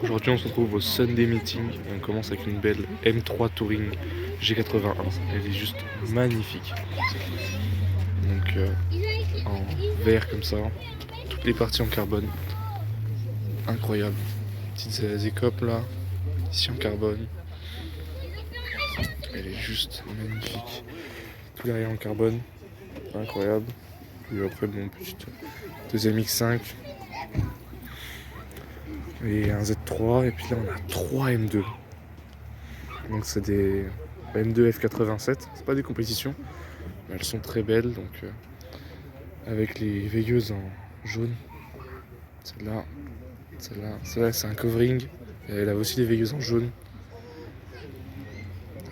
Aujourd'hui on se retrouve au Sunday Meeting. On commence avec une belle M3 Touring G81. Elle est juste magnifique. Donc en vert comme ça. Toutes les parties en carbone. Incroyable. Petites écopes là. Ici en carbone. Elle est juste magnifique. Tout derrière en carbone. Incroyable. Et après mon petit deuxième X5. Et un Z3. Et puis là on a 3 M2. Donc c'est des M2 F87. C'est pas des compétitions. Mais elles sont très belles. Donc avec les veilleuses en jaune. Celle-là. Celle-là c'est un covering. Et elle a aussi des veilleuses en jaune.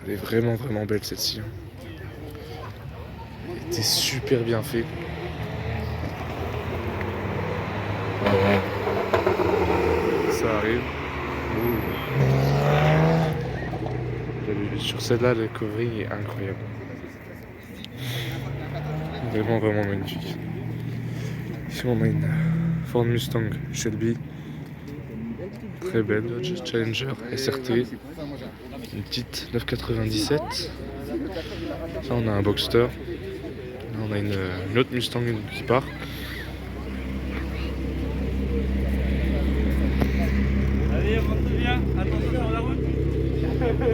Elle est vraiment belle celle-ci. Elle était super bien fait. Ça arrive. Sur celle-là, le covering est incroyable. Vraiment magnifique. Ici, on a une Ford Mustang Shelby. Très belle. Challenger SRT. Une petite 997. Là, on a un Boxster. Là, on a une autre Mustang qui part. Allez, rentre bien. Attention sur la route.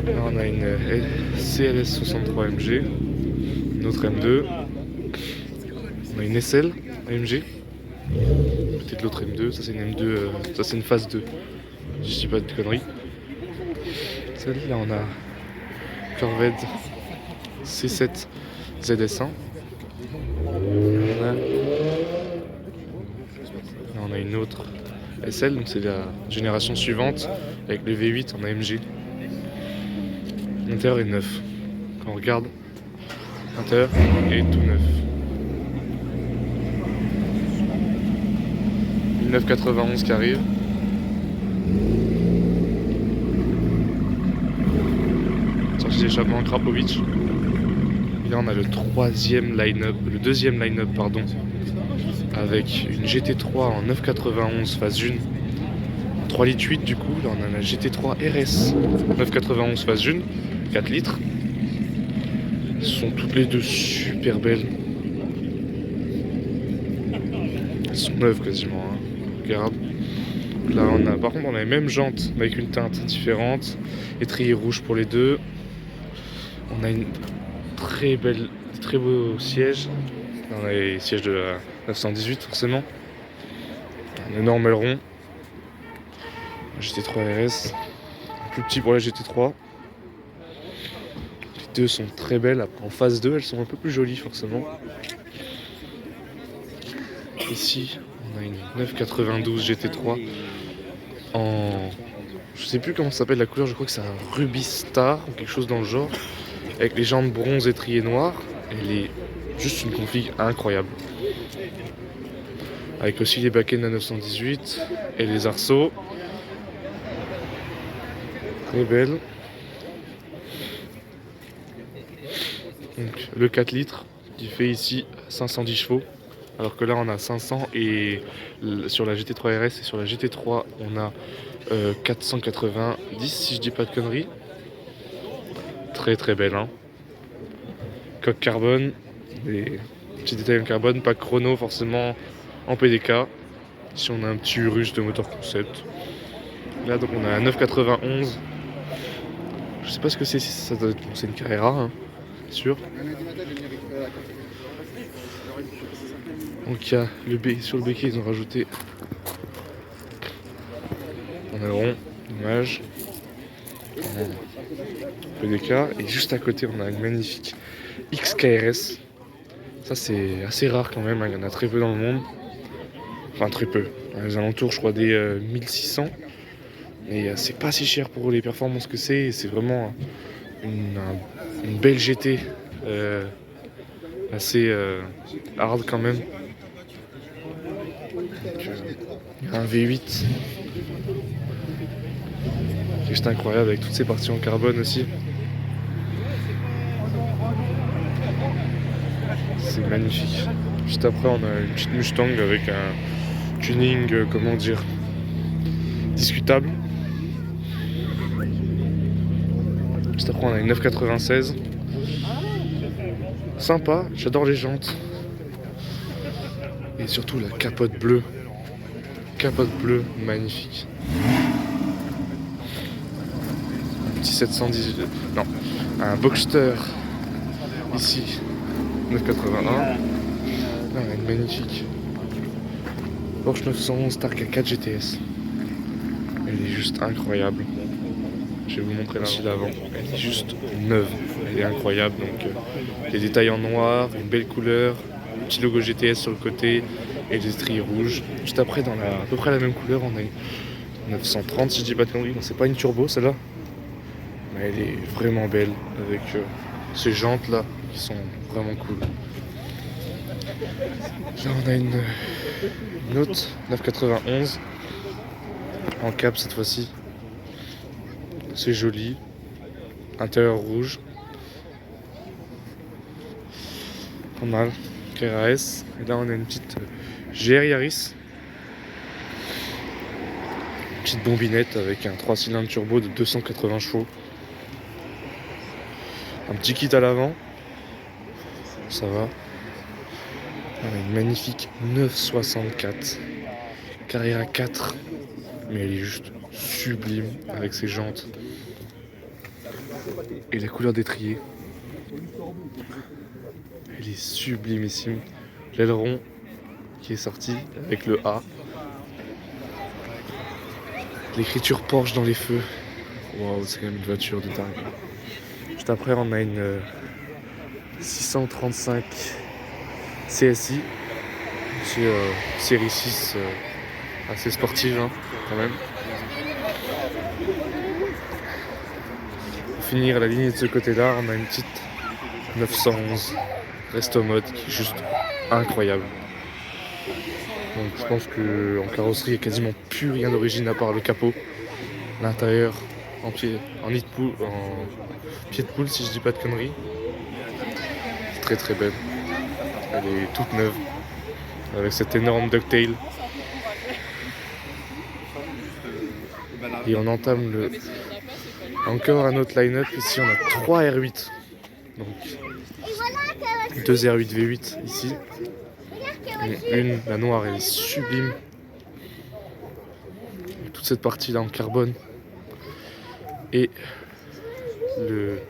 Là, on a une CLS 63 AMG. Une autre M2. On a une SL AMG. Peut-être l'autre M2. Ça, c'est une M2. Ça, c'est une phase 2. Si je dis pas de conneries. Celle-là, on a Corvette C7 ZS1. Là, on a une autre SL, donc c'est la génération suivante avec le V8 en AMG. L'intérieur est neuf. Quand on regarde, l'intérieur est tout neuf. 1991 qui arrive. Sortie d'échappement Krapovic. Et là on a le deuxième line-up pardon, avec une GT3 en 991 phase 1, 3 litres 8 du coup. Là on a la GT3 RS 991 phase 1, 4 litres. Elles sont toutes les deux super belles. Elles sont neuves quasiment, hein. Regarde. Là on a par contre on a les mêmes jantes mais avec une teinte différente. Étrier rouge pour les deux. On a une très beau siège. Là, on a les sièges de la 918 forcément. Un énorme aileron. GT3 RS. Un plus petit pour la GT3. Les deux sont très belles. Après en phase 2 elles sont un peu plus jolies forcément. Ici on a une 992 GT3 en... Je sais plus comment ça s'appelle la couleur, je crois que c'est un Ruby Star ou quelque chose dans le genre. Avec les jantes bronze étriées noires. Elle est juste une config incroyable. Avec aussi les baquets de la 918 et les arceaux. Très belle. Donc, le 4 litres qui fait ici 510 chevaux. Alors que là on a 500 et sur la GT3 RS et sur la GT3 on a 490 si je dis pas de conneries. Très belle hein. Coque carbone, des petits détails en carbone, pas chrono forcément en PDK. Ici on a un petit Urus de moteur concept. Là donc on a un 991. Je sais pas ce que c'est, ça doit être, c'est une Carrera hein, sûr. Donc il y a sur le béquet ils ont rajouté un aileron, dommage. PDK et juste à côté on a une magnifique XKRS. Ça c'est assez rare quand même, il y en a très peu dans le monde. Enfin très peu. Dans les alentours je crois des 1600. Et c'est pas si cher pour les performances que c'est. C'est vraiment une belle GT. Assez hard quand même. Donc, il y a un V8. C'est juste incroyable avec toutes ces parties en carbone aussi. C'est magnifique. Juste après on a une petite Mustang avec un tuning, comment dire, discutable. Juste après on a une 996. Sympa, j'adore les jantes. Et surtout la capote bleue. Capote bleue, magnifique. Un petit 718. Non, un Boxster. Ici, 981. Là on a une magnifique Porsche 911 Targa 4 GTS. Elle est juste incroyable. Je vais vous montrer là l'avant. Elle est juste neuve. Elle est incroyable. Donc les détails en noir, une belle couleur, un petit logo GTS sur le côté et les étriers rouges. Juste après, dans à peu près la même couleur, on a une 930 si je dis pas de conneries. Non, c'est pas une turbo celle-là, mais elle est vraiment belle avec ces jantes là qui sont vraiment cool. Là on a une autre 991 en cap cette fois-ci. C'est joli. Intérieur rouge. Pas mal. KRS. Et là on a une petite GR Yaris. Petite bombinette avec un 3 cylindres turbo de 280 chevaux. Un petit kit à l'avant. Ça va. On a une magnifique 964. Carrera 4. Mais elle est juste sublime avec ses jantes. Et la couleur d'étrier. Elle est sublimissime. L'aileron qui est sorti avec le A. L'écriture Porsche dans les feux. Waouh, c'est quand même une voiture de dingue. Juste après, on a une 635 CSI. C'est série 6, assez sportive hein, quand même. Pour finir la ligne de ce côté-là, on a une petite 911 Resto Mode qui est juste incroyable. Donc je pense qu'en carrosserie, il n'y a quasiment plus rien d'origine à part le capot. L'intérieur en pied de poule si je dis pas de conneries. Très très belle. Elle est toute neuve. Avec cette énorme ducktail. Et on entame encore un autre line-up. Ici on a 3 R8. Donc 2 R8 V8 ici. Et une, la noire, elle est sublime. Toute cette partie là en carbone. Et le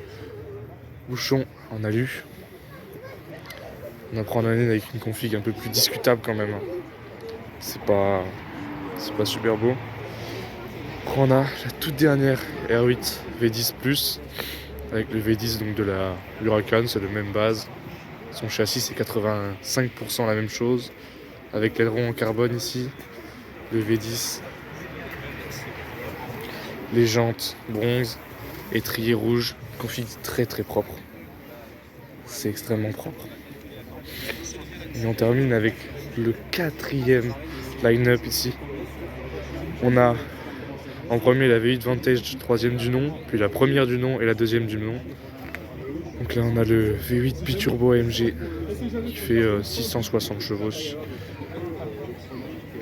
bouchon en alu. On apprend l'année avec une config un peu plus discutable quand même. C'est pas super beau. Après on a la toute dernière R8 V10 Plus avec le V10 donc de la Huracan, c'est la même base. Son châssis c'est 85% la même chose. Avec l'aileron en carbone ici, le V10, les jantes bronze, étrier rouge, config très très propre. C'est extrêmement propre. Et on termine avec le 4e line-up ici. On a en premier la V8 Vantage 3e du nom, puis la première du nom et la 2e du nom. Donc là on a le V8 Biturbo AMG qui fait 660 chevaux.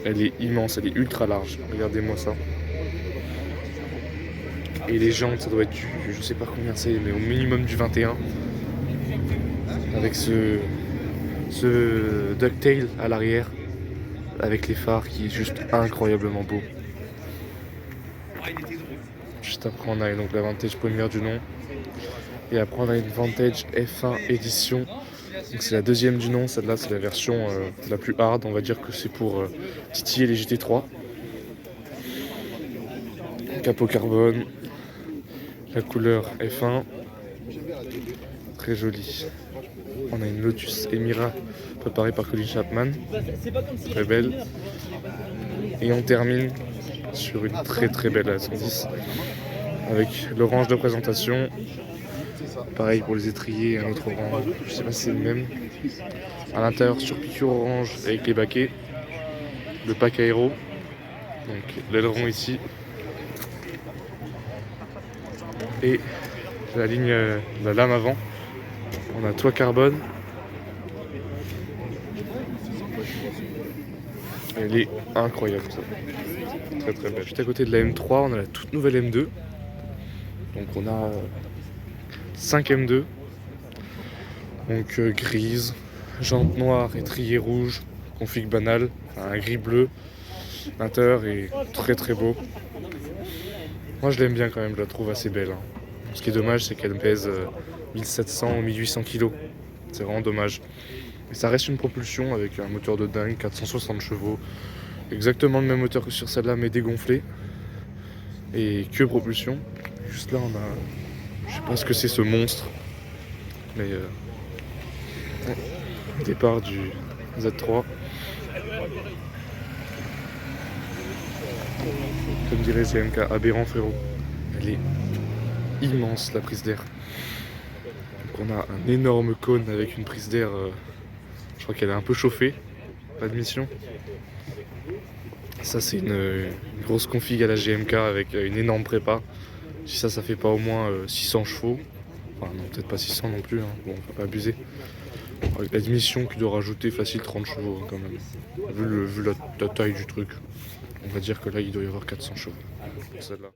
Elle est immense, elle est ultra large, regardez-moi ça. Et les jantes ça doit être du, je sais pas combien c'est, mais au minimum du 21. Avec ce ducktail à l'arrière, avec les phares qui est juste incroyablement beau. Juste après on a donc la Vantage première du nom. Et après on a une Vantage F1 édition. Donc c'est la 2e du nom, celle-là c'est la version la plus hard, on va dire que c'est pour titiller les GT3. Capot carbone, la couleur F1, très jolie. On a une Lotus Emira préparée par Colin Chapman, très belle. Et on termine sur une très très belle A110 avec l'orange de présentation. Pareil pour les étriers, un autre orange, je sais pas si c'est le même. À l'intérieur sur piqûre orange avec les baquets, le pack aéro, donc l'aileron ici. Et la ligne, la lame avant. On a toit carbone. Elle est incroyable ça. Très très belle. Juste à côté de la M3, on a la toute nouvelle M2. Donc on a 5 M2. Donc grise, jante noire, étrier rouge, config banal, un gris bleu. L'intérieur est très très beau. Moi je l'aime bien quand même, je la trouve assez belle. Hein. Ce qui est dommage, c'est qu'elle pèse 1700 ou 1800 kg. C'est vraiment dommage. Mais ça reste une propulsion avec un moteur de dingue, 460 chevaux. Exactement le même moteur que sur celle-là, mais dégonflé. Et que propulsion. Juste là, on a... Je sais pas ce que c'est ce monstre. Mais... Départ du Z3. Comme dirait GMK, aberrant frérot. Elle est immense la prise d'air. Donc on a un énorme cône avec une prise d'air, je crois qu'elle est un peu chauffée, pas de mission. Ça c'est une grosse config à la GMK avec une énorme prépa. Si ça fait pas au moins 600 chevaux, enfin non peut-être pas 600 non plus, hein. Bon faut pas abuser. Avec la mission qui doit rajouter facile 30 chevaux hein, quand même, vu la taille du truc. On va dire que là il doit y avoir 400 chevaux pour celle-là.